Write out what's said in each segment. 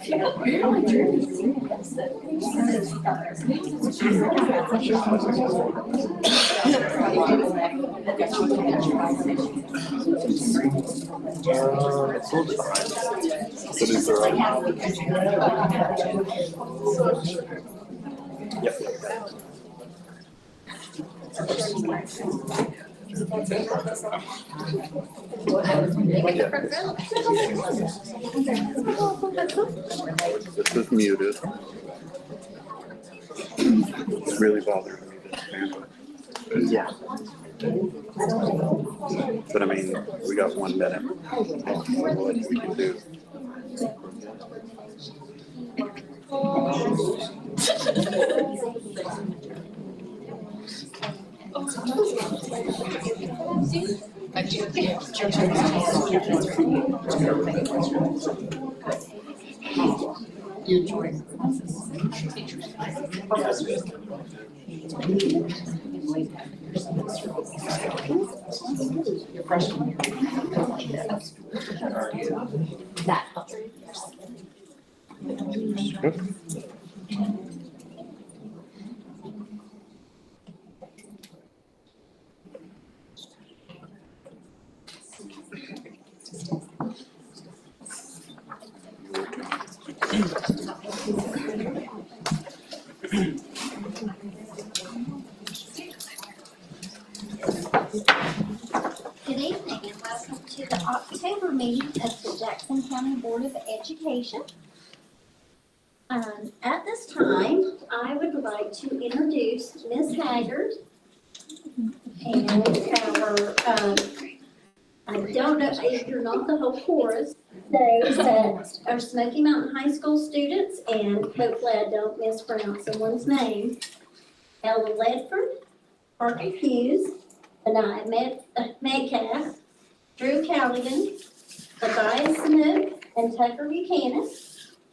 This is muted. It's really bothering me, this camera. Yeah. But I mean, we got 1 minute. What we can do. Good evening and welcome to the October meeting of the Jackson County Board of Education. At this time, I would like to introduce Ms. Haggard and our, I don't know if you're not the whole chorus, those that are Smoky Mountain High School students, and hopefully I don't mispronounce someone's name, Ella Ledford, Parker Hughes, Anaya Metcalf, Drew Callaghan, Tobias Snook, and Tucker Buchanan.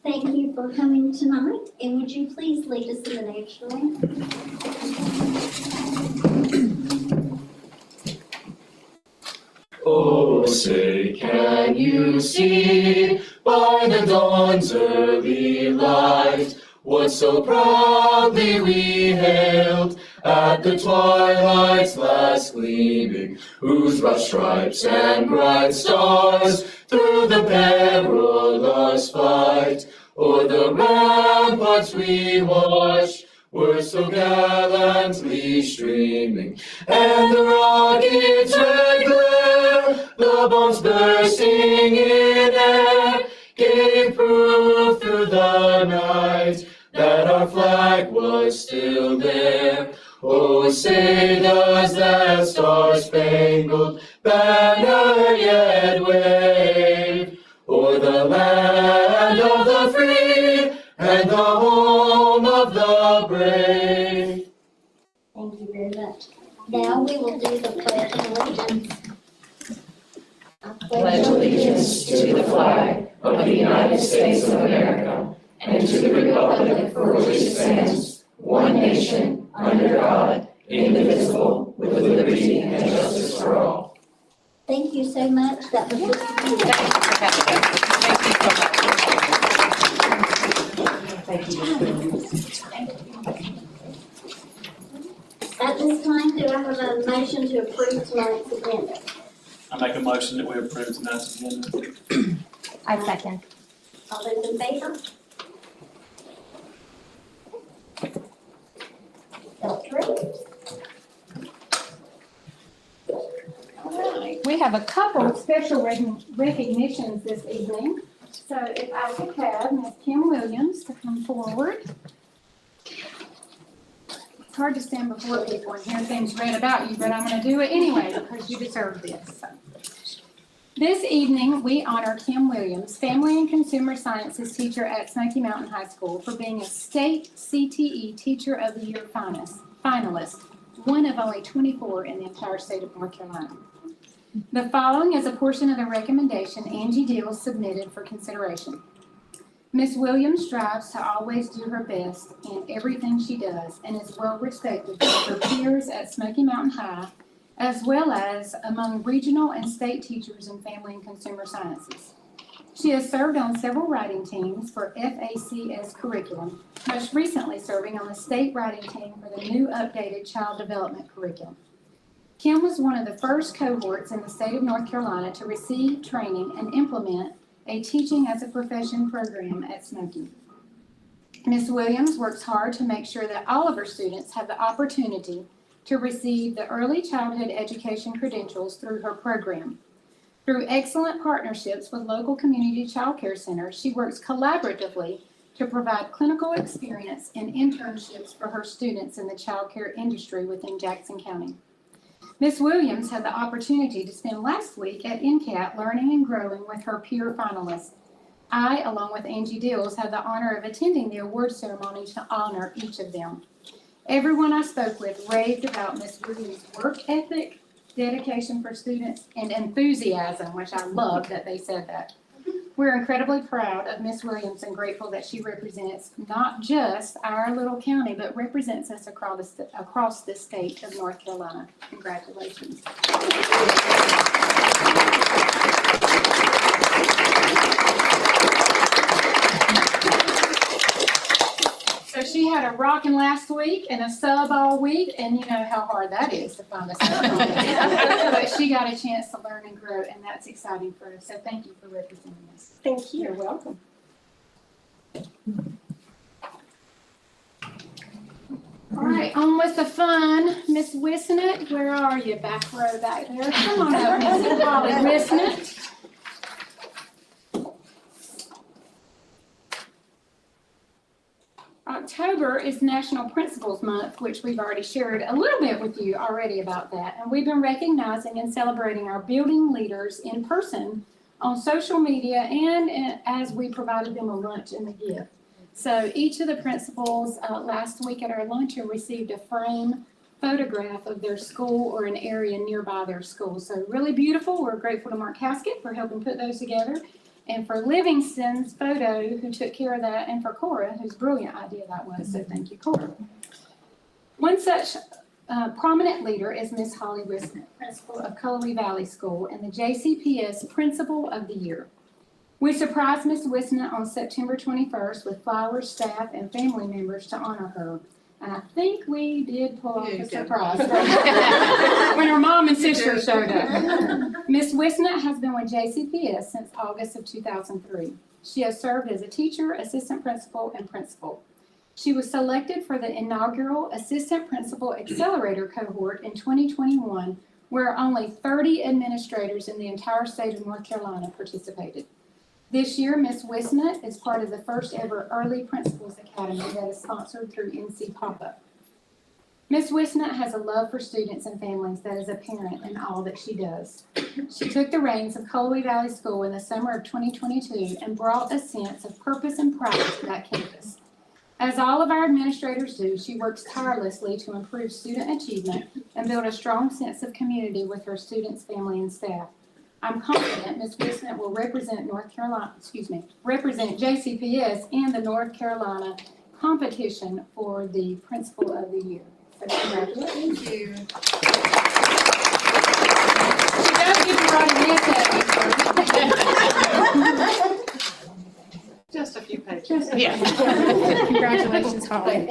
Thank you for coming tonight, and would you please lead us in the national anthem? Oh, say, can you see by the dawn's early light what so proudly we hailed at the twilight's last gleaming, whose rough stripes and bright stars through the perilous fight o'er the ramparts we watched were so gallantly streaming, and the rocket's red glare, the bombs bursting in air, gave proof through the night that our flag was still there. Oh, say does that star-spangled banner yet wave o'er the land of the free and the home of the brave. Thank you very much. Now we will do the pledge of allegiance. I Pledge allegiance to the flag of the United States of America and to the republic for which it stands, one nation, under God, indivisible, with liberty and justice for all. Thank you so much. That was just a few. At this time, do I have a motion to approve tonight's agenda? I make a motion that we approve tonight's agenda. I second. All those in favor? Approved. All right. We have a couple of special recognitions this evening. So if I could have Ms. Kim Williams to come forward. It's hard to stand before people and hear things read about you, but I'm going to do it anyway because you deserve this. So. This evening, we honor Kim Williams, Family and Consumer Sciences teacher at Smoky Mountain High School, for being a state CTE Teacher of the Year finalist, one of only 24 in the entire state of North Carolina. The following is a portion of the recommendation Angie Deal submitted for consideration. Ms. Williams strives to always do her best in everything she does and is well respected by her peers at Smoky Mountain High, as well as among regional and state teachers in Family and Consumer Sciences. She has served on several writing teams for FACS curriculum, most recently serving on the state writing team for the new updated child development curriculum. Kim was one of the first cohorts in the state of North Carolina to receive training and implement a teaching as a profession program at Smoky. Ms. Williams works hard to make sure that all of her students have the opportunity to receive the early childhood education credentials through her program. Through excellent partnerships with local community child care centers, she works collaboratively to provide clinical experience and internships for her students in the child care industry within Jackson County. Ms. Williams had the opportunity to spend last week at NCAT learning and growing with her peer finalists. I, along with Angie Dills, had the honor of attending the award ceremony to honor each of them. Everyone I spoke with raved about Ms. Williams' work ethic, dedication for students, and enthusiasm, which I love that they said that. We're incredibly proud of Ms. Williams and grateful that she represents not just our little county, but represents us across the state of North Carolina. Congratulations. So she had a rockin' last week and a sub all week, and you know how hard that is to find a sub. But she got a chance to learn and grow, and that's exciting for us. So thank you for representing us. Thank You're welcome. All right, on with the fun. Miss Wisnett, where are you? Back row back there. Come on up, Miss Holly Wisnett. October is National Principals Month, which we've already shared a little bit with you already about that. And we've been recognizing and celebrating our building leaders in person on social media and as we provided them a lunch and a gift. So each of the principals last week at our luncheon received a frame photograph of their school or an area nearby their school. So really beautiful. We're grateful to Mark Haskett for helping put those together, and for Livingston's photo, who took care of that, and for Cora, whose brilliant idea that was. So thank you, Cora. One such prominent leader is Miss Holly Wisnett, principal of Cullowhee Valley School and the JCPS Principal of the Year. We surprised Miss Wisnett on September 21st with flowers, staff, and family members to honor her. And I think we did pull off a surprise when her mom and sister showed up. Miss Wisnett has been with JCPS since August of 2003. She has served as a teacher, assistant principal, and principal. She was selected for the inaugural Assistant Principal Accelerator cohort in 2021, where only 30 administrators in the entire state of North Carolina participated. This year, Ms. Wisnett is part of the first ever Early Principals Academy that is sponsored through NC Pop-Up. Ms. Wisnett has a love for students and families that is apparent in all that she does. She took the reins of Cullowhee Valley School in the summer of 2022 and brought a sense of purpose and pride to that campus. As all of our administrators do, she works tirelessly to improve student achievement and build a strong sense of community with her students, family, and staff. I'm confident Ms. Wisnett will represent represent JCPS in the North Carolina competition for the Principal of the Year. So congratulations. Thank you. She does get to write an essay. Just a few pages. Just a Yeah. few. Congratulations, Holly.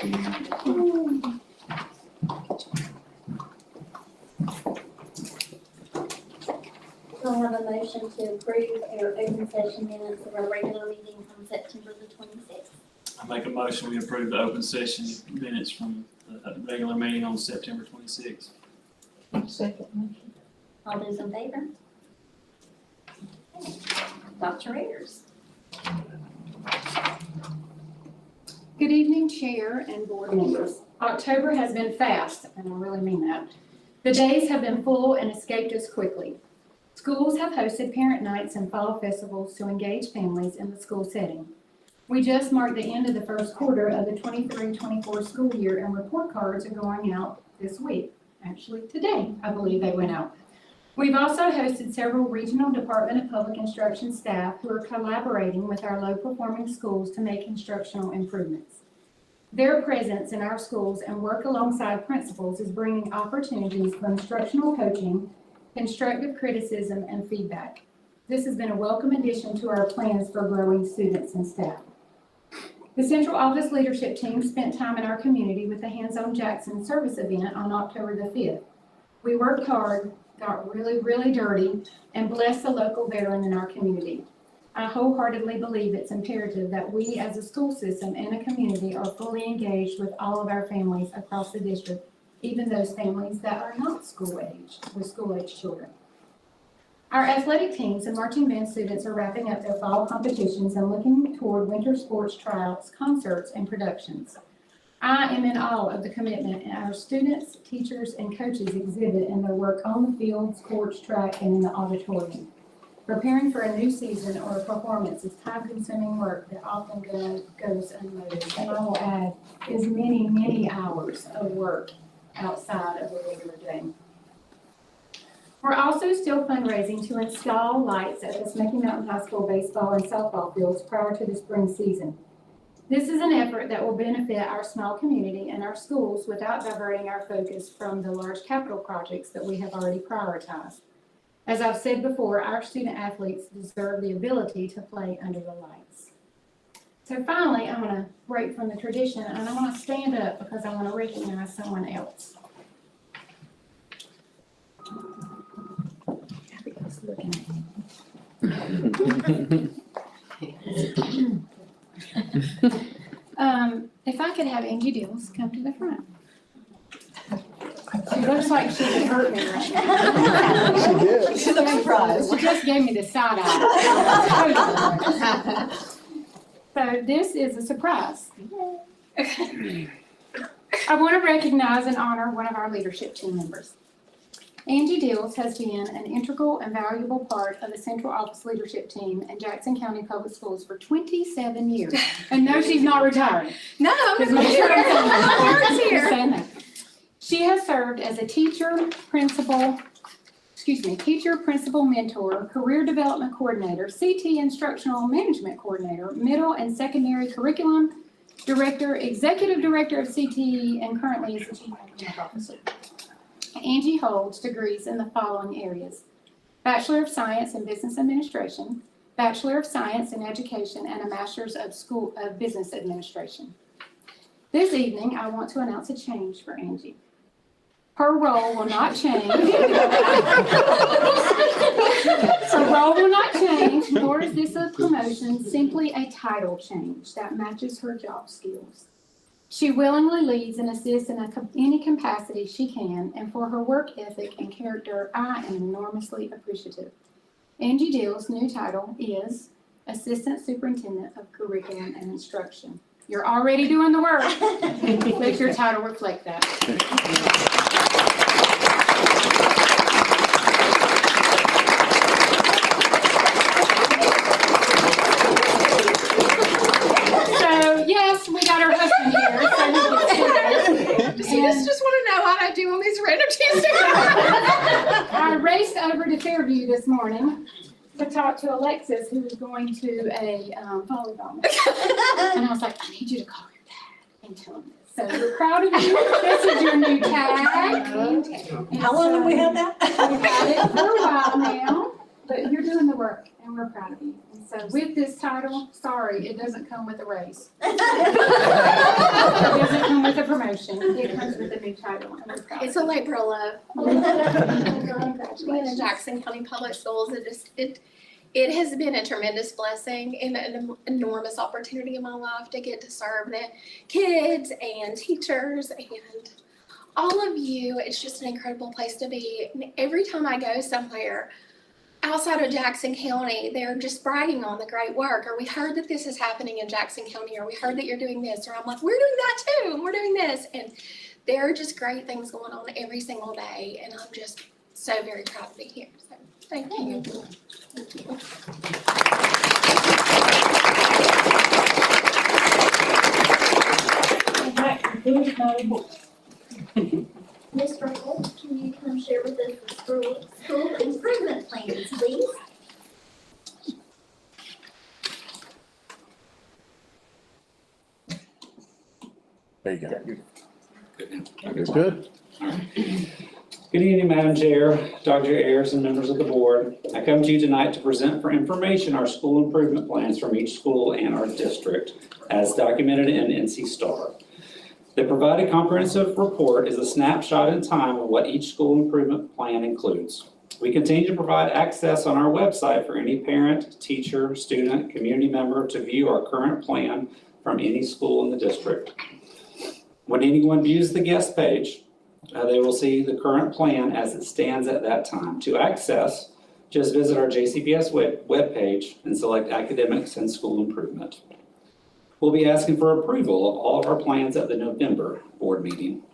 I'll have a motion to approve our open session minutes of our regular meeting on September the 26th. I make a motion, we approve the open session minutes from the regular meeting on September 26th. Second. All those in favor? Dr. Ayers. Good evening, Chair and board members. October has been fast, and I really mean that. The days have been full and escaped us quickly. Schools have hosted parent nights and fall festivals to engage families in the school setting. We just marked the end of the first quarter of the 23-24 school year, and report cards are going out this week. Actually, today, I believe they went out. We've also hosted several regional Department of Public Instruction staff who are collaborating with our low-performing schools to make instructional improvements. Their presence in our schools and work alongside principals is bringing opportunities for instructional coaching, constructive criticism, and feedback. This has been a welcome addition to our plans for growing students and staff. The Central Office Leadership Team spent time in our community with the Hands-On Jackson service event on October the 5th. We worked hard, got really dirty, and blessed the local veteran in our community. I wholeheartedly believe it's imperative that we as a school system and a community are fully engaged with all of our families across the district, even those families that are not school-aged, with school-aged children. Our athletic teams and marching band students are wrapping up their fall competitions and looking toward winter sports tryouts, concerts, and productions. I am in awe of the commitment our students, teachers, and coaches exhibit in their work on the fields, courts, track, and in the auditorium. Preparing for a new season or a performance is time-consuming work that often goes unnoticed, and I will add, is many hours of work outside of the regular day. We're also still fundraising to install lights at the Smoky Mountain High School baseball and softball fields prior to the spring season. This is an effort that will benefit our small community and our schools without diverting our focus from the large capital projects that we have already prioritized. As I've said before, our student athletes deserve the ability to play under the lights. So finally, I want to break from the tradition and I want to stand up because I want to recognize someone else. Looking at me. If I could have Angie Dills come to the front. She looks like she would hurt me right now. She did. She's a surprise. She just gave me the side eye. So this is a surprise. I want to recognize and honor one of our leadership team members. Angie Dills has been an integral and valuable part of the Central Office Leadership Team in Jackson County Public Schools for 27 years. And no, she's not retiring. No, Because my heart's here. She has served as a teacher, principal, mentor, career development coordinator, CT instructional management coordinator, middle and secondary curriculum director, executive director of CTE, and currently is the chief academic officer. Angie holds degrees in the following areas: Bachelor of Science in Business Administration, Bachelor of Science in Education, and a Master's of Business Administration. This evening, I want to announce a change for Angie. Her role will not change. Her role will not change, nor is this a promotion, simply a title change that matches her job skills. She willingly leads and assists in any capacity she can, and for her work ethic and character, I am enormously appreciative. Angie Dill's new title is Assistant Superintendent of Curriculum and Instruction. You're already doing the work. Let your title reflect that. So, yes, we got our husband here. Does he just want to know how I do on these random Tuesdays? I raced over to Fairview this morning to talk to Alexis, who was going to a volleyball match. And I was like, I need you to call your dad and tell him this. So we're proud of you. This is your new tag. How long have we had that? We've had it for a while now, but you're doing the work, and we're proud of you. And so with this title, sorry, it doesn't come with a raise. It doesn't come with a promotion. It comes with a new title, and we're proud It's a of you. labor of love. Being in Jackson County Public Schools, it has been a tremendous blessing and an enormous opportunity in my life to get to serve the kids and teachers and all of you. It's just an incredible place to be. And every time I go somewhere outside of Jackson County, they're just bragging on the great work, or we heard that this is happening in Jackson County, or we heard that you're doing this, or I'm like, we're doing that too, and we're doing this. And there are just great things going on every single day, and I'm just so very proud to be here. So thank you. Mr. Holt, can you come share with us the school improvement plans, please? There you go. Good. Good evening, Madam Chair, Dr. Ayers, and members of the board. I come to you tonight to present for information our school improvement plans from each school and our district as documented in NC STAR. The provided comprehensive report is a snapshot in time of what each school improvement plan includes. We continue to provide access on our website for any parent, teacher, student, community member to view our current plan from any school in the district. When anyone views the guest page, they will see the current plan as it stands at that time. To access, just visit our JCPS webpage and select Academics and School Improvement. We'll be asking for approval of all of our plans at the November board meeting.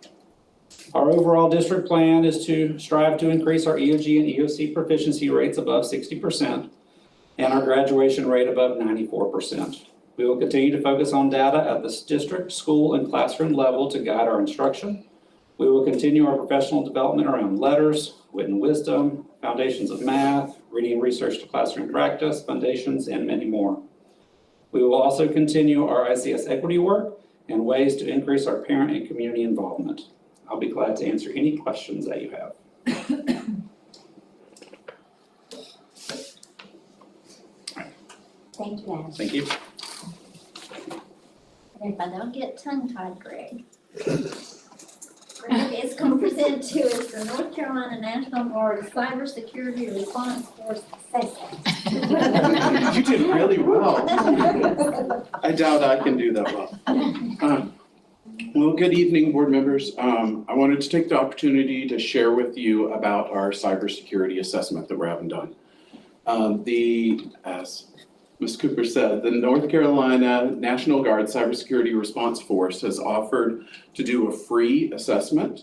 Our overall district plan is to strive to increase our EOG and EOC proficiency rates above 60% and our graduation rate above 94%. We will continue to focus on data at the district, school, and classroom level to guide our instruction. We will continue our professional development around letters, wit and wisdom, foundations of math, reading and research to classroom practice, foundations, and many more. We will also continue our ICS equity work and ways to increase our parent and community involvement. I'll be glad to answer any questions that you have. Thank you, Ash. Thank you. And if I don't get tongue-tied, Greg. Greg is going to present to us the North Carolina National Guard Cybersecurity Response Force assessment. You did really well. I doubt I can do that well. Well, good evening, board members. I wanted to take the opportunity to share with you about our cybersecurity assessment that we're having done. As Ms. Cooper said, the North Carolina National Guard Cybersecurity Response Force has offered to do a free assessment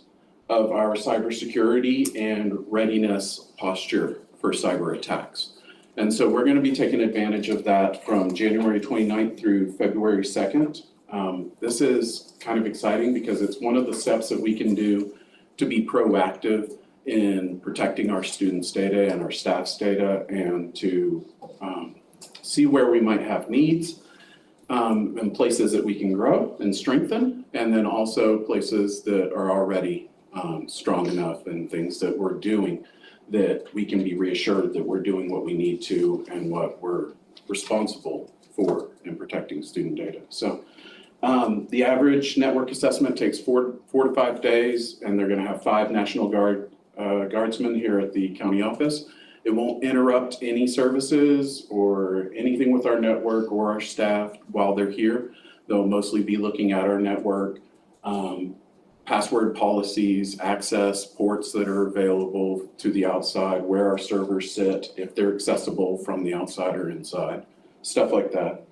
of our cybersecurity and readiness posture for cyber attacks. And so we're going to be taking advantage of that from January 29th through February 2nd. This is kind of exciting because it's one of the steps that we can do to be proactive in protecting our students' data and our staff's data and to see where we might have needs and places that we can grow and strengthen, and then also places that are already strong enough and things that we're doing that we can be reassured that we're doing what we need to and what we're responsible for in protecting student data. So the average network assessment takes 4 to 5 days, and they're going to have 5 National Guard guardsmen here at the county office. It won't interrupt any services or anything with our network or our staff while they're here. They'll mostly be looking at our network, password policies, access ports that are available to the outside, where our servers sit, if they're accessible from the outside or inside, stuff like that.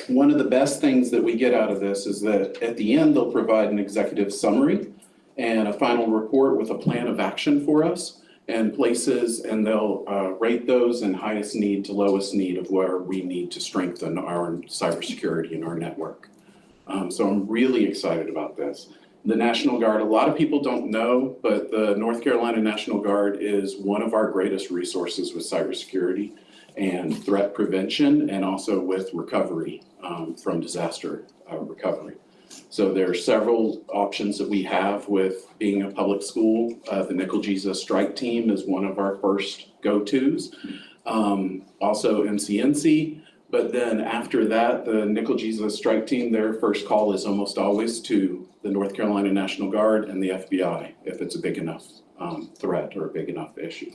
One of the best things that we get out of this is that at the end, they'll provide an executive summary and a final report with a plan of action for us and places, and they'll rate those in highest need to lowest need of where we need to strengthen our cybersecurity in our network. So I'm really excited about this. The National Guard, a lot of people don't know, but the North Carolina National Guard is one of our greatest resources with cybersecurity and threat prevention, and also with recovery from disaster recovery. So there are several options that we have with being a public school. The Nickel Jesus Strike Team is one of our first go-tos. Also MCNC, but then after that, the Nickel Jesus Strike Team, their first call is almost always to the North Carolina National Guard and the FBI if it's a big enough threat or a big enough issue.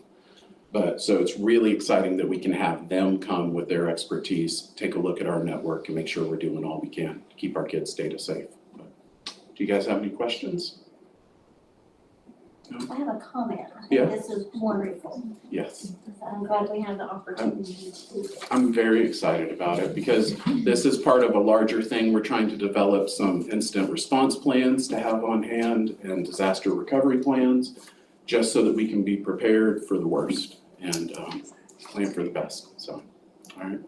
But so it's really exciting that we can have them come with their expertise, take a look at our network and make sure we're doing all we can to keep our kids' data safe. But do you guys have any questions? No? I have a comment. I Yeah. think this is wonderful. Yes. I'm glad we have the opportunity to do this. I'm very excited about it because this is part of a larger thing. We're trying to develop some incident response plans to have on hand and disaster recovery plans, just so that we can be prepared for the worst and plan for the best. So, all right.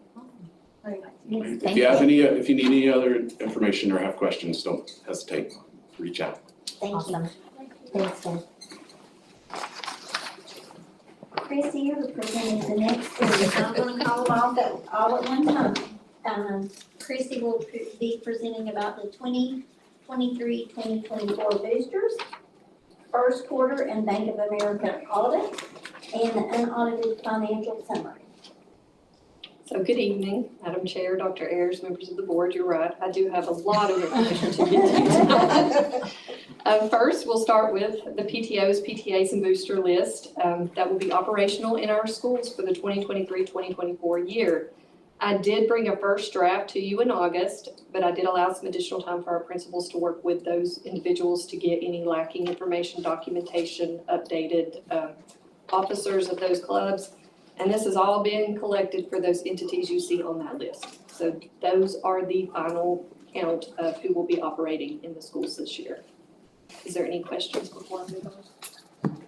Very nice. Yes, If thank you have any, if you need any other information or have questions, don't hesitate. Reach out. Thank you. Thanks, Jen. Chrissy, you're presenting the next thing. I'm gonna call them all at one time. Chrissy will be presenting about the 2023-2024 boosters. first quarter and Bank of America audit and the unaudited financial summary. So good evening, Madam Chair, Dr. Ayers, members of the board. You're right, I do have a lot of information to get to tonight. First, we'll start with the PTOs, PTAs, and booster list that will be operational in our schools for the 2023-2024 year. I did bring a first draft to you in August, but I did allow some additional time for our principals to work with those individuals to get any lacking information, documentation, updated officers of those clubs. And this has all been collected for those entities you see on that list. So those are the final count of who will be operating in the schools this year. Is there any questions before I move on?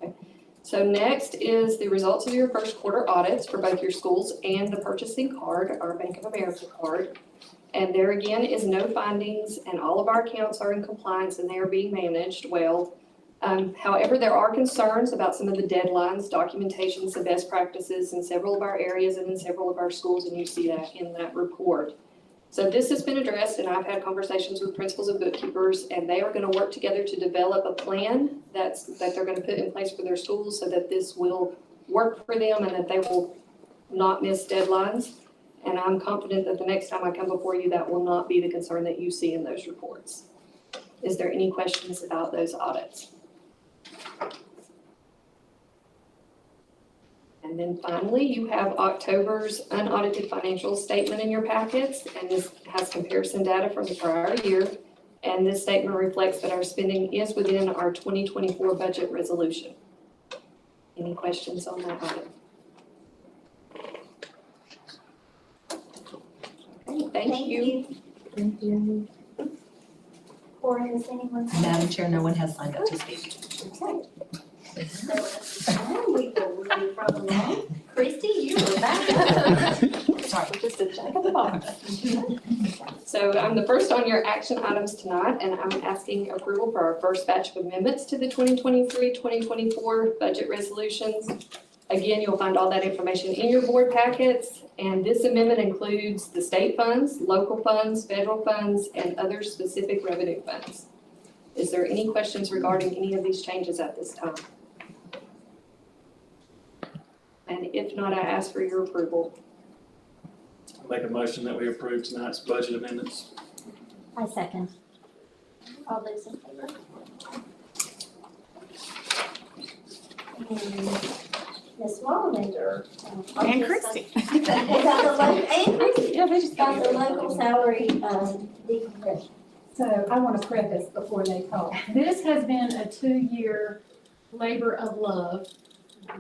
Okay. So next is the results of your first quarter audits for both your schools and the purchasing card, our Bank of America card. And there again is no findings, and all of our accounts are in compliance and they are being managed well. However, there are concerns about some of the deadlines, documentations, and best practices in several of our areas and in several of our schools, and you see that in that report. So this has been addressed, and I've had conversations with principals and bookkeepers, and they are going to work together to develop a plan that they're going to put in place for their schools so that this will work for them and that they will not miss deadlines. And I'm confident that the next time I come before you, that will not be the concern that you see in those reports. Is there any questions about those audits? And then finally, you have October's unaudited financial statement in your packets, and this has comparison data from the prior year. And this statement reflects that our spending is within our 2024 budget resolution. Any questions on that item? Okay, thank you. Thank you. Or is anyone? Madam Chair, no one has signed up to speak. Okay. So at time, we will move right along. Christy, you are back. Sorry, just a check at the box. So I'm the first on your action items tonight, and I'm asking approval for our first batch of amendments to the 2023-2024 budget resolutions. Again, you'll find all that information in your board packets, and this amendment includes the state funds, local funds, federal funds, and other specific revenue funds. Is there any questions regarding any of these changes at this time? And if not, I ask for your approval. I'll make a motion that we approve tonight's budget amendments. I second. All those in favor? Ms. Wallender. And Christie. Got the local, and Christie. Yeah, they just Got the local salary, decompression. So I want to preface before they talk. This has been a 2-year labor of love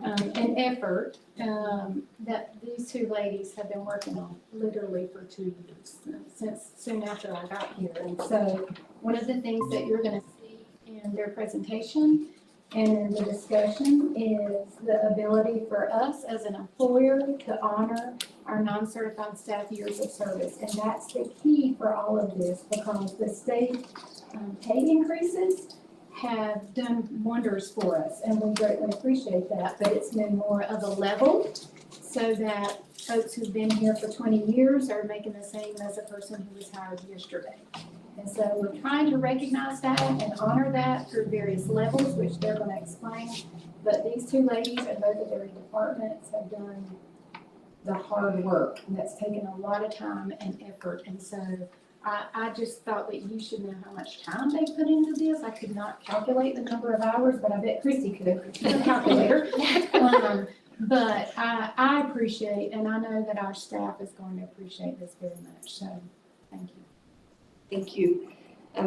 and effort that these two ladies have been working on literally for 2 years, since soon after I got here. And so one of the things that you're going to see in their presentation and in the discussion is the ability for us as an employer to honor our non-certified staff years of service. And that's the key for all of this, because the state pay increases have done wonders for us, and we greatly appreciate that. But it's been more of a level so that folks who've been here for 20 years are making the same as a person who was hired yesterday. And so we're trying to recognize that and honor that through various levels, which they're going to explain. But these two ladies and both of their departments have done the hard work, and that's taken a lot of time and effort. And so I just thought that you should know how much time they put into this. I could not calculate the number of hours, but I bet Christy could. She's a calculator. But I appreciate, and I know that our staff is going to appreciate this very much. So thank you. Thank you.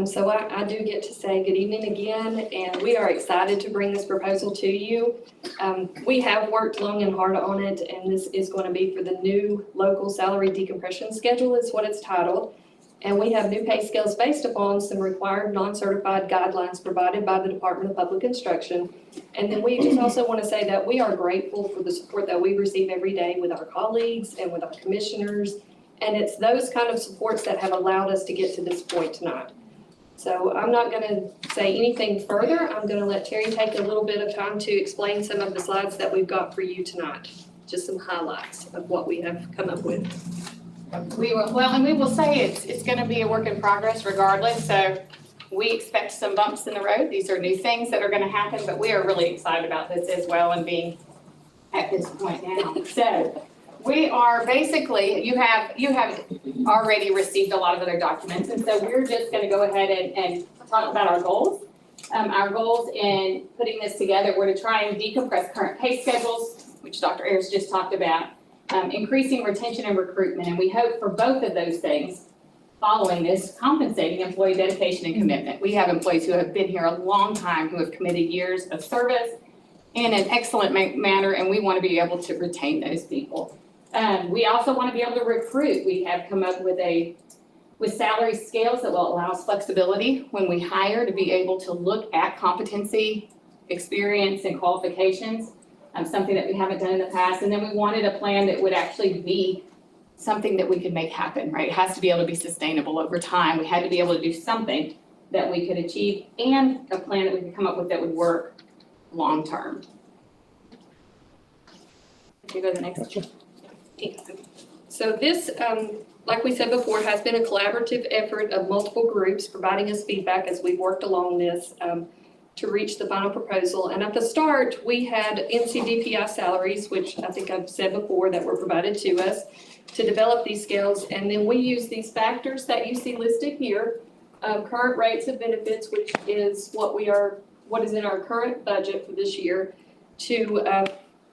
So I do get to say good evening again, and we are excited to bring this proposal to you. We have worked long and hard on it, and this is going to be for the new local salary decompression schedule is what it's titled. And we have new pay scales based upon some required non-certified guidelines provided by the Department of Public Instruction. And then we just also want to say that we are grateful for the support that we receive every day with our colleagues and with our commissioners. And it's those kind of supports that have allowed us to get to this point tonight. So I'm not going to say anything further. I'm going to let Terry take a little bit of time to explain some of the slides that we've got for you tonight. Just some highlights of what we have come up with. We will say it's going to be a work in progress regardless. So we expect some bumps in the road. These are new things that are gonna happen, but we are really excited about this as well and being at this point now. So we are basically, you have already received a lot of other documents, and so we're just gonna go ahead and talk about our goals. Our goals in putting this together were to try and decompress current pay schedules, which Dr. Ayers just talked about, increasing retention and recruitment, and we hope for both of those things. Following this, compensating employee dedication and commitment. We have employees who have been here a long time, who have committed years of service in an excellent manner, and we want to be able to retain those people. We also want to be able to recruit. We have come up with salary scales that will allow us flexibility when we hire to be able to look at competency, experience, and qualifications, something that we haven't done in the past. And then we wanted a plan that would actually be something that we could make happen, right? It has to be able to be sustainable over time. We had to be able to do something that we could achieve and a plan that we could come up with that would work long-term. Can you go to the next one? So this, like we said before, has been a collaborative effort of multiple groups providing us feedback as we've worked along this to reach the final proposal. And at the start, we had NCDPI salaries, which I think I've said before, that were provided to us to develop these scales. And then we use these factors that you see listed here, current rates of benefits, which is what is in our current budget for this year, to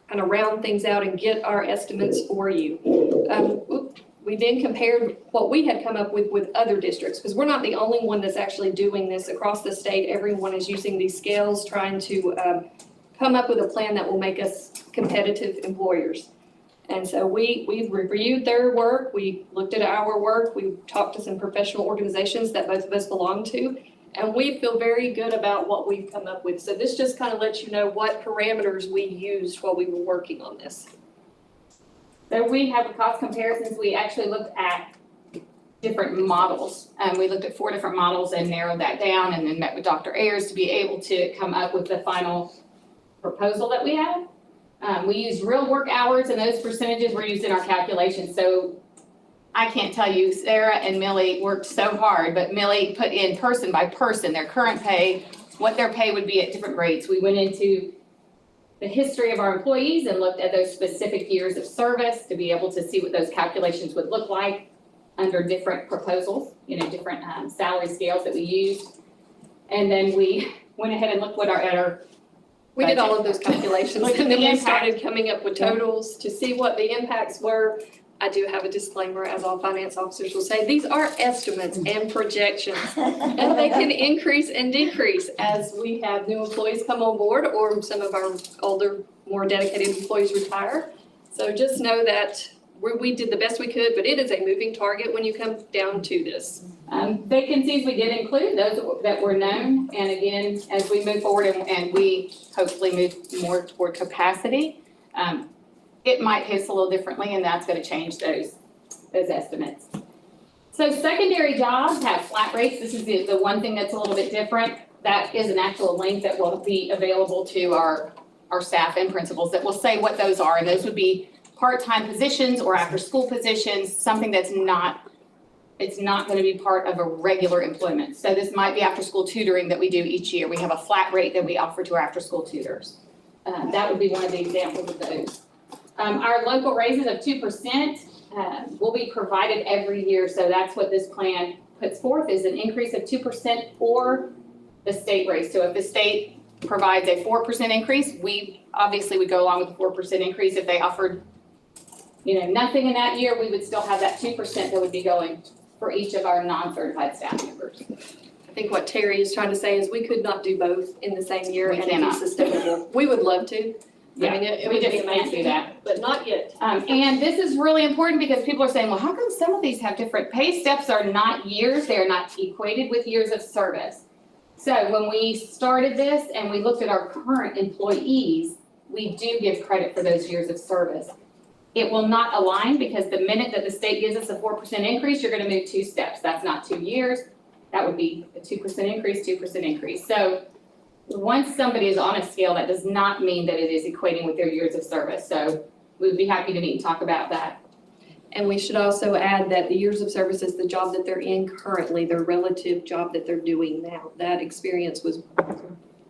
kind of round things out and get our estimates for you. We then compared what we had come up with other districts, because we're not the only one that's actually doing this across the state. Everyone is using these scales, trying to come up with a plan that will make us competitive employers. And so we reviewed their work, we looked at our work, we talked to some professional organizations that both of us belong to, and we feel very good about what we've come up with. So this just kind of lets you know what parameters we used while we were working on this. So we have a cost comparisons. We actually looked at different models. We looked at 4 different models and narrowed that down, and then met with Dr. Ayers to be able to come up with the final proposal that we had. We used real work hours, and those percentages were used in our calculations. So I can't tell you, Sarah and Millie worked so hard, but Millie put in person by person their current pay, what their pay would be at different rates. We went into the history of our employees and looked at those specific years of service to be able to see what those calculations would look like under different proposals, different salary scales that we used. And then we went ahead and looked at our We did all of those calculations, Look at and then the we impact. started coming up with totals to see what the impacts were. I do have a disclaimer, as all finance officers will say, these are estimates and projections, and they can increase and decrease as we have new employees come on board or some of our older, more dedicated employees retire. So just know that we did the best we could, but it is a moving target when you come down to this. Vacancies, we did include those that were known, and again, as we move forward and we hopefully move more toward capacity, it might hit us a little differently, and that's gonna change those estimates. So secondary jobs have flat rates. This is the one thing that's a little bit different. That is an actual link that will be available to our staff and principals that will say what those are, and those would be part-time positions or after-school positions, something that's it's not gonna be part of a regular employment. So this might be after-school tutoring that we do each year. We have a flat rate that we offer to our after-school tutors. That would be one of the examples of those. Our local raises of 2% will be provided every year. So that's what this plan puts forth, is an increase of 2% or the state raise. So if the state provides a 4% increase, we obviously would go along with the 4% increase. If they offered nothing in that year, we would still have that 2% that would be going for each of our non-certified staff members. I think what Terry is trying to say is we could not do both in the same year We and it cannot. be sustainable. We would love to. Yeah, I mean, it we would be just can't do amazing, that. but not yet. And this is really important because people are saying, well, how come some of these have different pay steps are not years, they are not equated with years of service. So when we started this and we looked at our current employees, we do give credit for those years of service. It will not align because the minute that the state gives us a 4% increase, you're gonna move 2 steps. That's not 2 years. That would be a 2% increase, 2% increase. So once somebody is on a scale, that does not mean that it is equating with their years of service. So we would be happy to meet and talk about that. And we should also add that the years of service is the job that they're in currently, their relative job that they're doing now. That experience was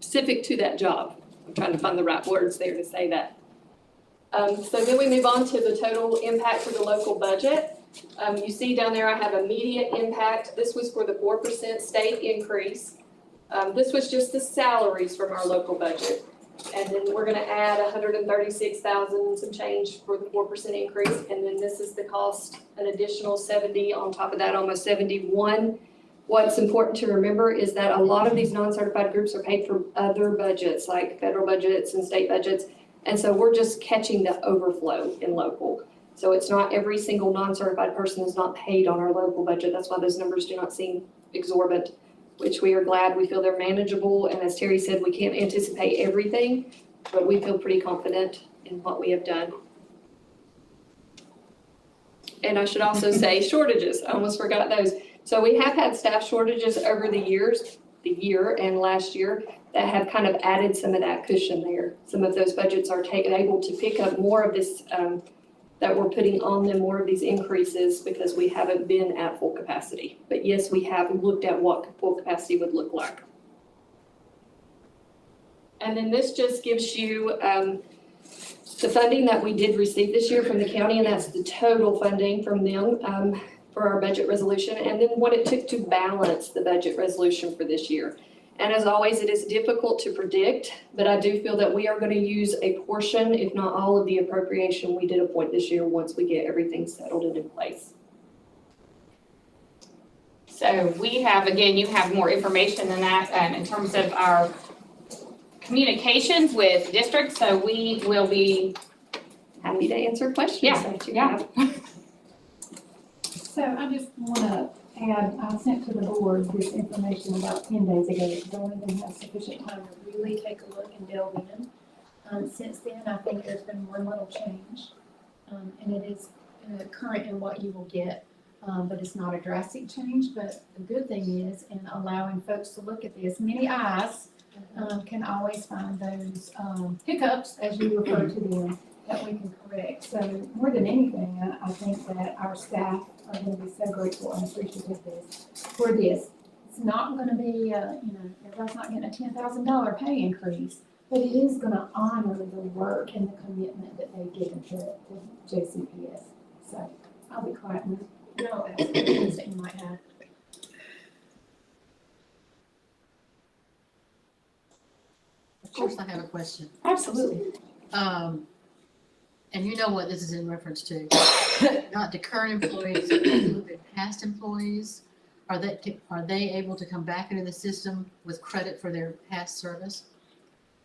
specific to that job. I'm trying to find the right words there to say that. So then we move on to the total impact for the local budget. You see down there I have immediate impact. This was for the 4% state increase. This was just the salaries from our local budget. And then we're gonna add 136,000 some change for the 4% increase. And then this is the cost, an additional 70 on top of that, almost 71. What's important to remember is that a lot of these non-certified groups are paid from other budgets, like federal budgets and state budgets. And so we're just catching the overflow in local. So it's not every single non-certified person is not paid on our local budget. That's why those numbers do not seem exorbitant, which we are glad. We feel they're manageable. And as Terry said, we can't anticipate everything, but we feel pretty confident in what we have done. And I should also say shortages. I almost forgot those. So we have had staff shortages over the year and last year that have kind of added some of that cushion there. Some of those budgets are able to pick up more of this, that we're putting on them, more of these increases because we haven't been at full capacity. But yes, we have looked at what full capacity would look like. And then this just gives you the funding that we did receive this year from the county, and that's the total funding from them for our budget resolution, and then what it took to balance the budget resolution for this year. And as always, it is difficult to predict, but I do feel that we are going to use a portion, if not all of the appropriation we did appoint this year once we get everything settled and in place. So we have, again, you have more information than that in terms of our communications with districts, so we will be Happy to answer questions that you yeah. have. So I just wanna add, I sent to the board this information about 10 days ago, because I wanted them to have sufficient time to really take a look and delve in. Since then, I think there's been one little change, and it is current in what you will get, but it's not a drastic change. But the good thing is, in allowing folks to look at this, many eyes can always find those hiccups, as you refer to them, that we can correct. So more than anything, I think that our staff are going to be so grateful and appreciative for this. It's not going to be, everybody's not getting a $10,000 pay increase, but it is going to honor the work and the commitment that they've given to JCPS. So I'll be quiet and y'all ask questions that you might have. Of course, I have a question. Absolutely. And you know what this is in reference to. Not to current employees, but past employees. Are they able to come back into the system with credit for their past service?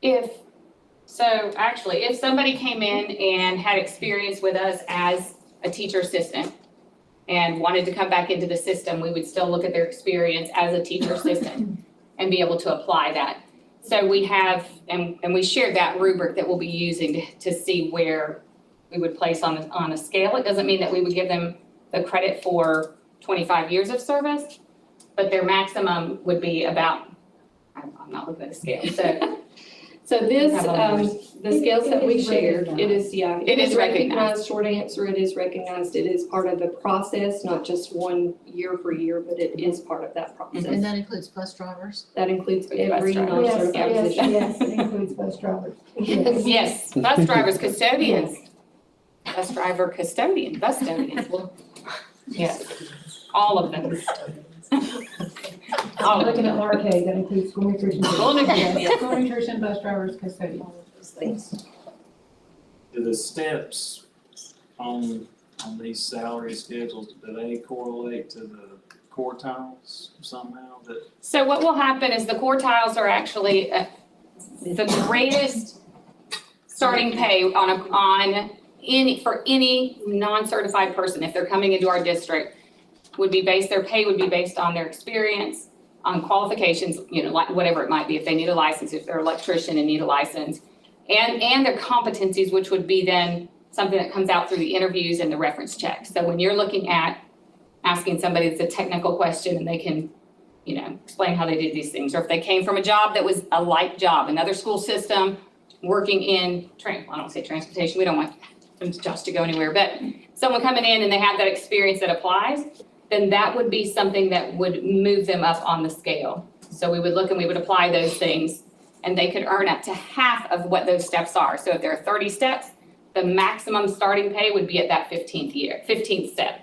If somebody came in and had experience with us as a teacher assistant and wanted to come back into the system, we would still look at their experience as a teacher assistant and be able to apply that. So we have, and we shared that rubric that we'll be using to see where we would place on a scale. It doesn't mean that we would give them the credit for 25 years of service, but their maximum would be about, I'm not looking at a scale, so. So this, Have all numbers. the scales that we shared, recognized. it is recognized, short answer, it is recognized. It is part of the process, not just one year for year, but it is part of that process. And that includes bus drivers? That includes Bus every drivers. non-certified position. Yes, it includes bus drivers. Yes, bus drivers, custodians. Bus driver, custodians, well, yes, all of them. All of Looking them. at Laura K, that includes school nutrition. School nutrition, yes. School nutrition, bus drivers, custodians. Do the steps on these salary schedules, do they correlate to the quartiles somehow that? So what will happen is the quartiles are actually the greatest starting pay for any non-certified person, if they're coming into our district, their pay would be based on their experience, on qualifications, like whatever it might be, if they need a license, if they're an electrician and need a license, and their competencies, which would be then something that comes out through the interviews and the reference checks. So when you're looking at asking somebody that's a technical question and they can, explain how they did these things, or if they came from a job that was a light job, another school system, working in, I don't say transportation, we don't want Josh to go anywhere, but someone coming in and they have that experience that applies, then that would be something that would move them up on the scale. So we would look and we would apply those things, and they could earn up to half of what those steps are. So if there are 30 steps, the maximum starting pay would be at that 15th step.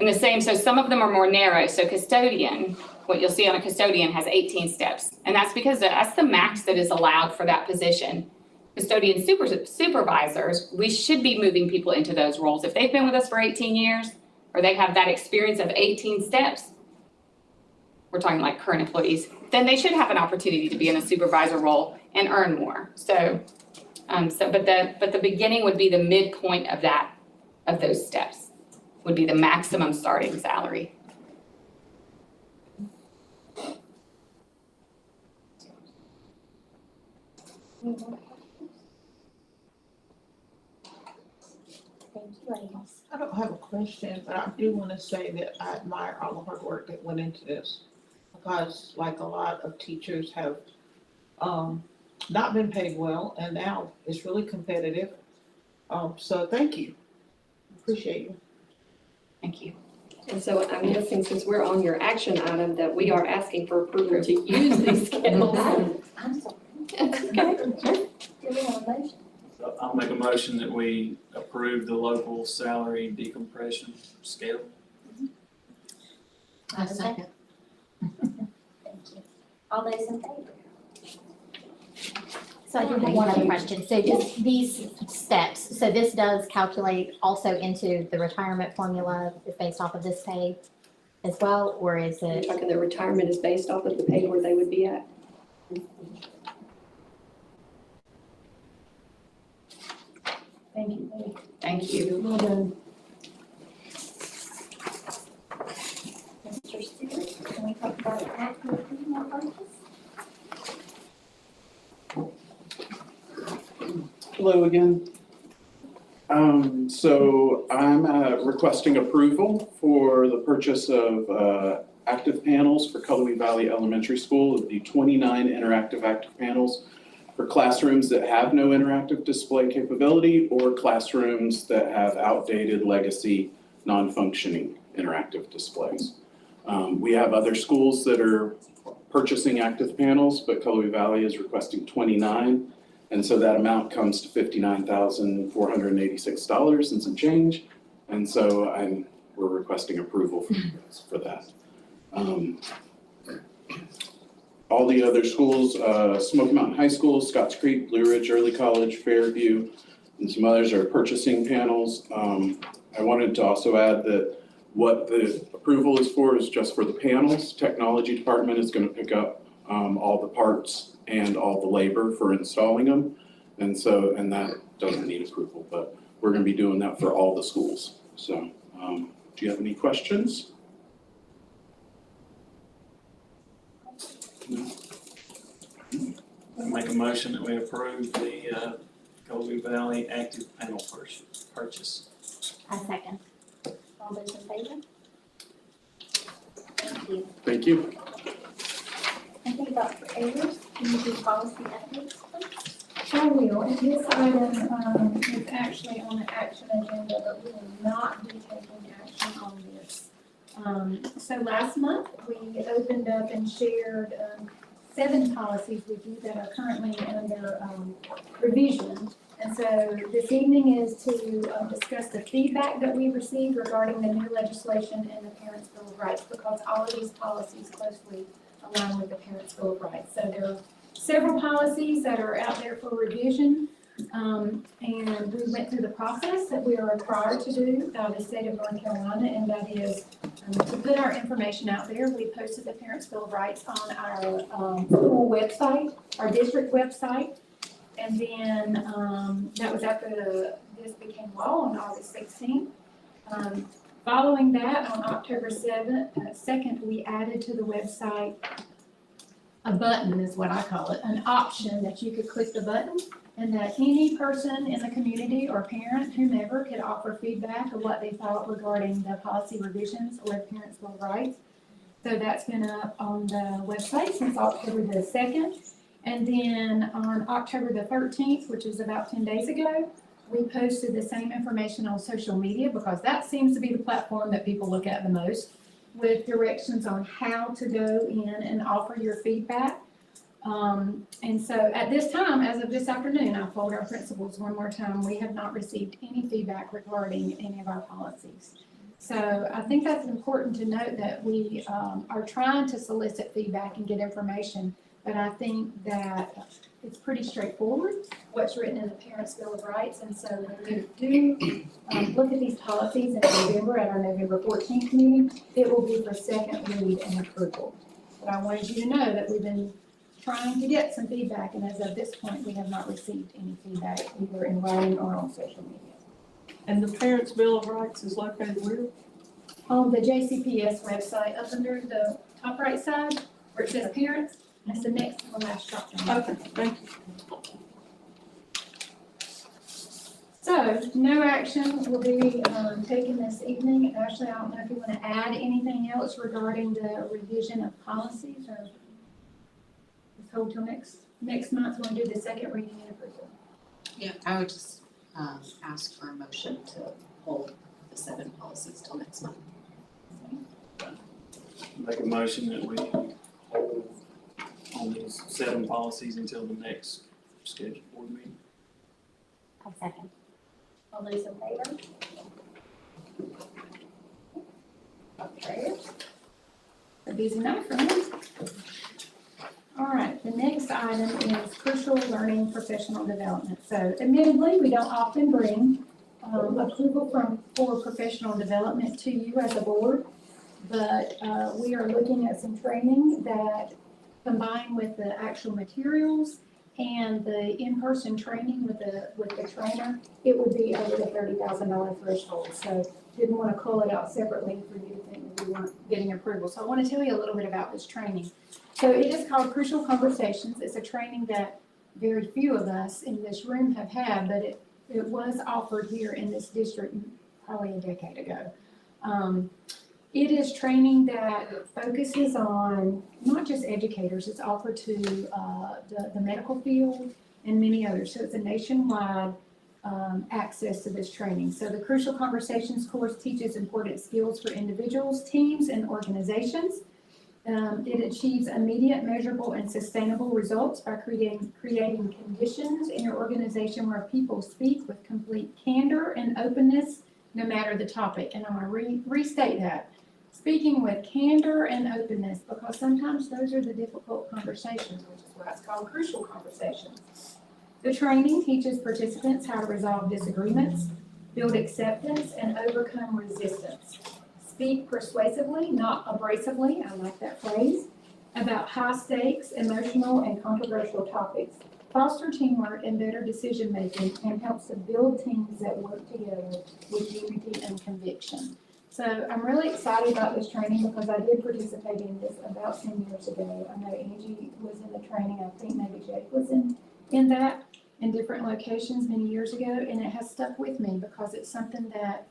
And the same, so some of them are more narrow. So custodian, what you'll see on a custodian has 18 steps. And that's because that's the max that is allowed for that position. Custodian supervisors, we should be moving people into those roles. If they've been with us for 18 years, or they have that experience of 18 steps, we're talking like current employees, then they should have an opportunity to be in a supervisor role and earn more. But the beginning would be the midpoint of that, of those steps, would be the maximum starting salary. Thank you, ladies. I don't have a question, but I do want to say that I admire all the hard work that went into this. Because like a lot of teachers have not been paid well, and now it's really competitive. So thank you. Appreciate you. Thank you. And so I'm guessing since we're on your action item, that we are asking for approval to use these scales. I'm sorry. Okay. Do we have a motion? So I'll make a motion that we approve the local salary decompression scale. I second. Thank you. All those in favor? So I do have one other question. So just these steps, so this does calculate also into the retirement formula based off of this pay as well, or is You're it? talking the retirement is based off of the pay where they would be at? Thank you, ladies. Thank you. Well done. Mr. Stewart, can we talk about the active approval purchase? Hello again. So I'm requesting approval for the purchase of active panels for Cullowhee Valley Elementary School, of the 29 interactive active panels for classrooms that have no interactive display capability or classrooms that have outdated legacy non-functioning interactive displays. We have other schools that are purchasing active panels, but Cullowhee Valley is requesting 29. And so that amount comes to $59,486 and some change. And so we're requesting approval for that. All the other schools, Smoky Mountain High School, Scotts Creek, Blue Ridge Early College, Fairview, and some others are purchasing panels. I wanted to also add that what the approval is just for the panels. Technology department is going to pick up all the parts and all the labor for installing them. And that doesn't need approval, but we're going to be doing that for all the schools. So do you have any questions? No? Make a motion that we approve the Cullowhee Valley active panel purchase. I second. All those in favor? Thank you. Thank you. I think Dr. Ayers, can you do policy updates, please? I will, and this item is actually on the action agenda, but we will not be taking action on this. So last month, we opened up and shared 7 policies with you that are currently under revision. And so this evening is to discuss the feedback that we received regarding the new legislation and the Parents' Bill of Rights, because all of these policies closely align with the Parents' Bill of Rights. So there are several policies that are out there for revision, and we went through the process that we are required to do by the state of North Carolina, and that is to put our information out there. We posted the Parents' Bill of Rights on our school website, our district website, and then that was after this became law on August 16th. Following that, on October 2nd, we added to the website a button, is what I call it, an option that you could click the button and that any person in the community or parent, whomever, could offer feedback of what they thought regarding the policy revisions or the Parents' Bill of Rights. So that's been up on the website since October the 2nd. And then on October the 13th, which is about 10 days ago, We posted the same information on social media because that seems to be the platform that people look at the most, with directions on how to go in and offer your feedback. And so at this time, as of this afternoon, I polled our principals one more time. We have not received any feedback regarding any of our policies. So I think that's important to note that we are trying to solicit feedback and get information, but I think that it's pretty straightforward, what's written in the Parents' Bill of Rights. And so when we do look at these policies in November at our November 14th meeting, it will be for second read and approval. But I wanted you to know that we've been trying to get some feedback, and as of this point, we have not received any feedback either in writing or on social media. And the Parents' Bill of Rights is located where? On the JCPS website, up under the top right side, where it says parents, that's the next to the last drop down. Okay, thank you. So, no action will be taken this evening. Ashley, I don't know if you want to add anything else regarding the revision of policies, or just hold till next month when we do the second reading and approval. Yeah, I would just ask for a motion to hold the 7 policies till next month. Make a motion that we hold on these 7 policies until the next scheduled board meeting. I'll second. All those in favor? Okay. That'd be easy enough for me. All right, the next item is crucial learning professional development. So admittedly, we don't often bring approval for professional development to you as a board, but we are looking at some training that, combined with the actual materials and the in-person training with the trainer, it would be over the $30,000 threshold. So didn't want to call it out separately for you to think that we weren't getting approval. So I want to tell you a little bit about this training. So it is called Crucial Conversations. It's a training that very few of us in this room have had, but it was offered here in this district probably a decade ago. It is training that focuses on not just educators, it's offered to the medical field and many others. So it's a nationwide access to this training. So the Crucial Conversations course teaches important skills for individuals, teams, and organizations. It achieves immediate, measurable, and sustainable results by creating conditions in your organization where people speak with complete candor and openness, no matter the topic. And I'm going to restate that. Speaking with candor and openness, because sometimes those are the difficult conversations, which is why it's called Crucial Conversations. The training teaches participants how to resolve disagreements, build acceptance, and overcome resistance. Speak persuasively, not abrasively, I like that phrase, about high-stakes, emotional, and controversial topics. Foster teamwork and better decision-making, and helps to build teams that work together with unity and conviction. So I'm really excited about this training because I did participate in this about 10 years ago. I know Angie was in the training, I think maybe Jake was in that in different locations many years ago, and it has stuck with me because it's something that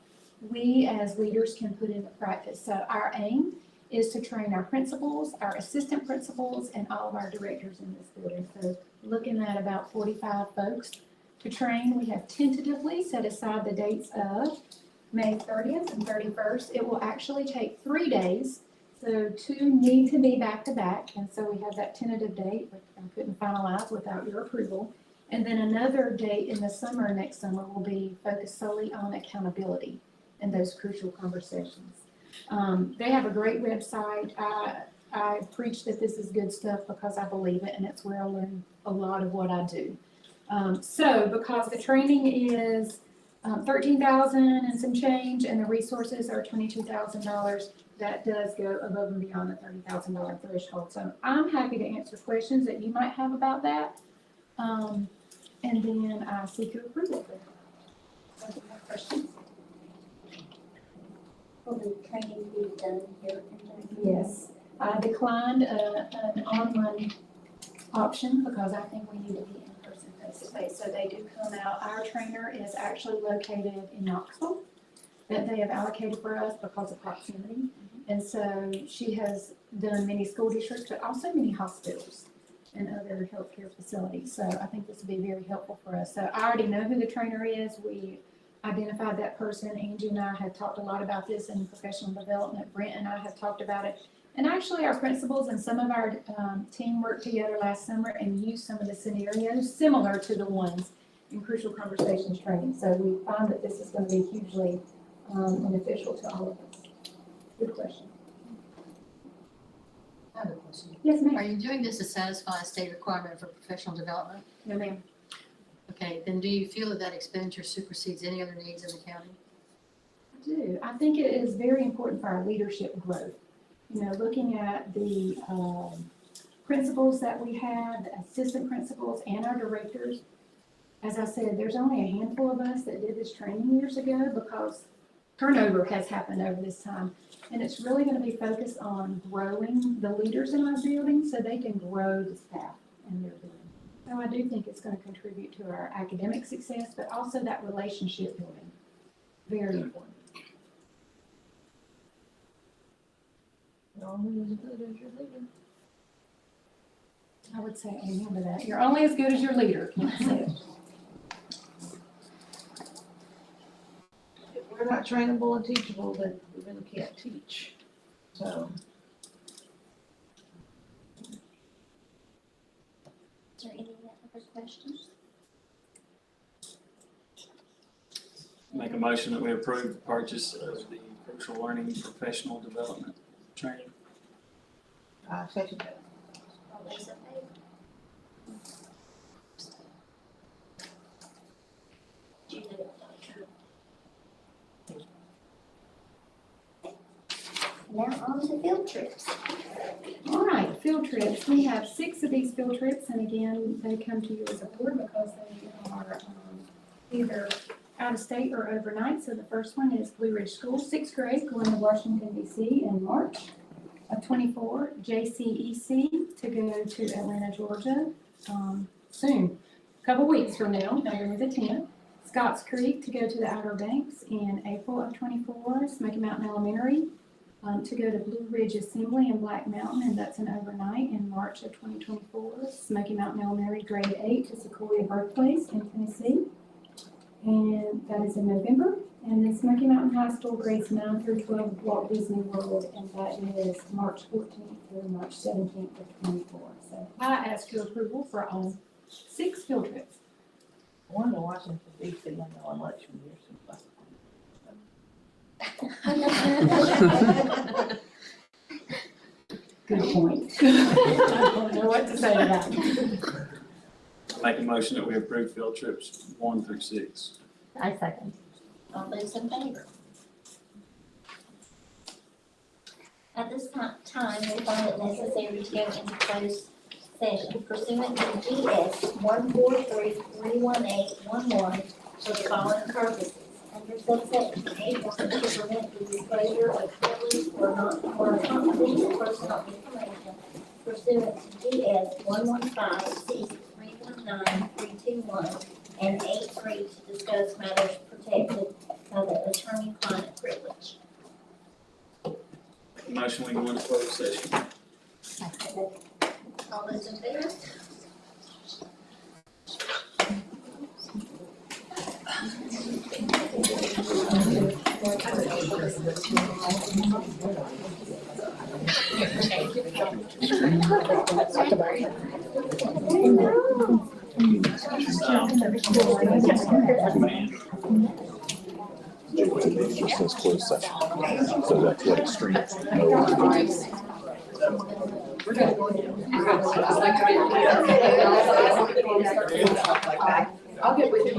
we as leaders can put into practice. So our aim is to train our principals, our assistant principals, and all of our directors in this building. So looking at about 45 folks to train. We have tentatively set aside the dates of May 30th and 31st. It will actually take 3 days. So 2 need to be back to back. And so we have that tentative date, which I couldn't finalize without your approval. And then another date in the summer, next summer, will be focused solely on accountability and those crucial conversations. They have a great website. I preach that this is good stuff because I believe it, and it's where I learn a lot of what I do. So because the training is $13,000 and some change, and the resources are $22,000, that does go above and beyond the $30,000 threshold. So I'm happy to answer questions that you might have about that. And then I seek your approval for that. So, questions? Will the training be done here in Jackson? Yes. I declined an online option because I think we need to be in person face to face. So they do come out. Our trainer is actually located in Knoxville that they have allocated for us because of proximity. And so she has done many school districts, but also many hospitals. and other healthcare facilities. So I think this will be very helpful for us. So I already know who the trainer is. We identified that person. Angie and I have talked a lot about this in professional development. Brent and I have talked about it. And actually, our principals and some of our team worked together last summer and used some of the scenarios similar to the ones in Crucial Conversations training. So we find that this is going to be hugely beneficial to all of us. Good question. I have a question. Yes, ma'am. Are you doing this to satisfy a state requirement for professional development? No, ma'am. Okay, then do you feel that that expenditure supersedes any other needs in the county? I do. I think it is very important for our leadership growth. You know, looking at the principals that we have, the assistant principals and our directors. As I said, there's only a handful of us that did this training years ago because turnover has happened over this time. And it's really going to be focused on growing the leaders in our building so they can grow the staff in their building. So I do think it's going to contribute to our academic success, but also that relationship building. Very important. I would say amen to that. You're only as good as your leader. Can't say it. If we're not trainable and teachable, then we really can't teach. So, Is there any other questions? Make a motion that we approve the purchase of the Crucial Learning Professional Development Training. I second that. All those in favor? Now on to field trips. All right, field trips. We have 6 of these field trips, and again, they come to you as a board because they are either out of state or overnight. So the first one is Blue Ridge School, 6th grade, going to Washington, D.C. in March of 24. JCEC to go to Atlanta, Georgia soon, a couple weeks from now, November the 10th. Scotts Creek to go to the Outer Banks in April of 24. Smoky Mountain Elementary to go to Blue Ridge Assembly in Black Mountain, and that's an overnight in March of 2024. Smoky Mountain Elementary grade 8 to Sequoia Birthplace in Tennessee, and that is in November. And then Smoky Mountain High School grades 9 through 12 Walt Disney World, and that is March 14th through March 17th of 24. So I ask your approval for all 6 field trips. I want to Washington, D.C. I know election years. Good point. I don't know what to say to that. Make a motion that we approve field trips 1 through 6. I second. All those in favor? At this time, we find it necessary to go into closed session pursuant to GS 143-318-11 for the following purposes. Under subsection A1, to prevent the disclosure of privileged or confidential personal information pursuant to GS 115C319321 and 8.3 to discuss matters protected by the attorney-client privilege. Motion we go into closed session. All those in favor? It just says closed session. So that's what extreme. I'll get with you.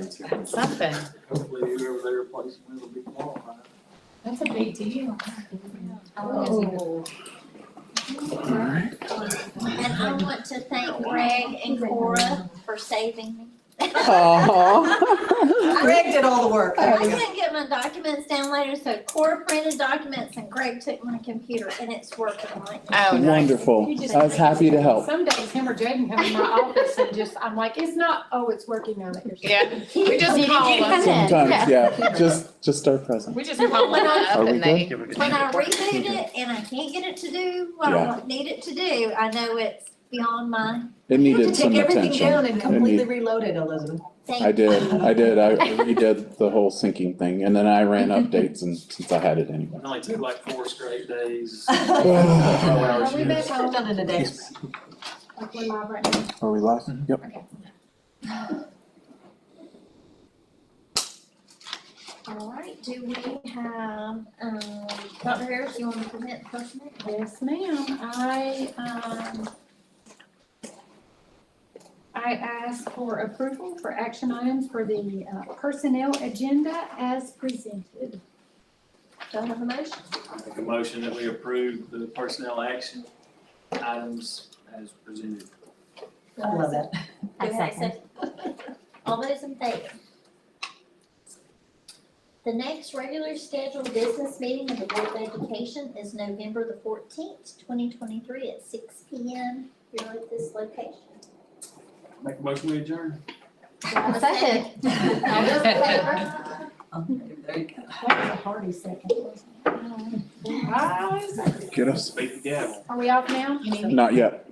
Something. Hopefully whoever they replace with will be qualified. That's a big deal. And I want to thank Greg and Cora for saving me. Greg did all the work. I couldn't get my documents downloaded, so Cora printed documents and Greg took my computer and it's working right now. Oh, nice. You just- I was happy to help. Some days him or Jaden come in my office and just, I'm like, it's not, oh, it's working on it. Yeah, we just Did call you them. come in? Sometimes, yeah, just our present. We just call them up Are we and they. When I reboot it and I can't get it to do what I need it to do, I know it's beyond my, It needed some Take everything attention. down and completely reload it, Elizabeth. thank I did. I redid the whole syncing thing, and then I ran updates, and since I had it anyway. It only took like 4 straight days. Are we back on? Done in a day. Like we're live right now? Are we live? Yep. All right, do we have, Dr. Harris, you want to present personnel? Yes, ma'am. I ask for approval for action items for the personnel agenda as presented. Do I have a motion? I make a motion that we approve the personnel action items as presented. I love that. Do I we have a second. All those in favor? The next regular scheduled business meeting of the Board of Education is November the 14th, 2023 at 6 p.m. here at this location. Make a motion we adjourn. Do I have a second? All those in favor? There you go. That was a hearty second, wasn't it? Get us. Beat the gavel. Are we off now? Not yet.